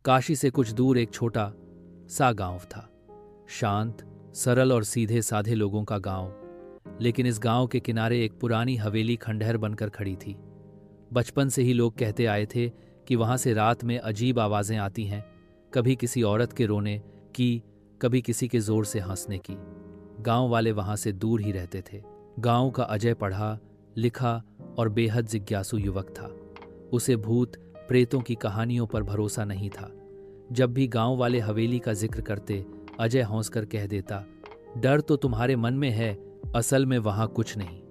काशी से कुछ दूर एक छोटा सा गांव था। शांत, सरल और सीधे साधे लोगों का गांव। लेकिन इस गांव के किनारे एक पुरानी हवेली खंडहर बनकर खड़ी थी। बचपन से ही लोग कहते आए थे कि वहां से रात में अजीब आवाजें आती हैं, कभी किसी औरत के रोने की, कभी किसी के जोर से हंसने की। गांव वाले वहां से दूर ही रहते थे। गांव का अजय पढ़ा लिखा और बेहद जिज्ञासु युवक था। उसे भूत प्रेतों की कहानियों पर भरोसा नहीं था। जब भी गांव वाले हवेली का जिक्र करते, अजय हंसकर कह देता, डर तो तुम्हारे मन में है, असल में वहां कुछ नहीं।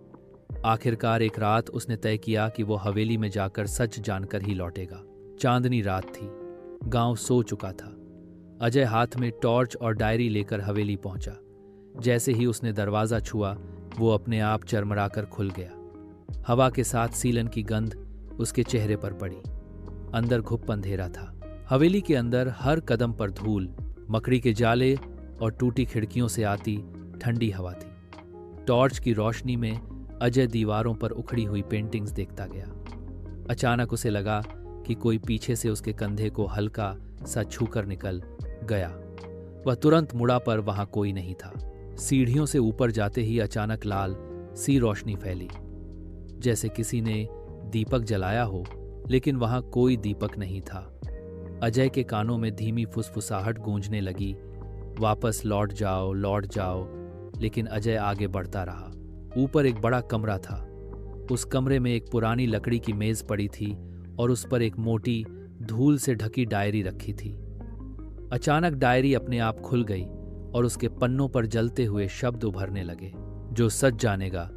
आखिरकार एक रात उसने तय किया कि वो हवेली में जाकर सच जानकर ही लौटेगा। चांदनी रात थी, गांव सो चुका था। अजय हाथ में टॉर्च और डायरी लेकर हवेली पहुंचा। जैसे ही उसने दरवाजा छुआ, वो अपने आप चरमराकर खुल गया। हवा के साथ सीलन की गंध उसके चेहरे पर पड़ी। अंदर घुप अंधेरा था। हवेली के अंदर हर कदम पर धूल, मकड़ी के जाले और टूटी खिड़कियों से आती ठंडी हवा थी। टॉर्च की रोशनी में अजय दीवारों पर उखड़ी हुई पेंटिंग्स देखता गया। अचानक उसे लगा कि कोई पीछे से उसके कंधे को हल्का सा छूकर निकल गया। वह तुरंत मुड़ा, पर वहां कोई नहीं था। सीढ़ियों से ऊपर जाते ही अचानक लाल सी रोशनी फैली, जैसे किसी ने दीपक जलाया हो, लेकिन वहां कोई दीपक नहीं था। अजय के कानों में धीमी फुसफुसाहट गूंजने लगी, वापस लौट जाओ, लौट जाओ। लेकिन अजय आगे बढ़ता रहा। ऊपर एक बड़ा कमरा था। उस कमरे में एक पुरानी लकड़ी की मेज पड़ी थी और उस पर एक मोटी धूल से ढकी डायरी रखी थी। अचानक डायरी अपने आप खुल गई और उसके पन्नों पर जलते हुए शब्द उभरने लगे, जो सच जानेगा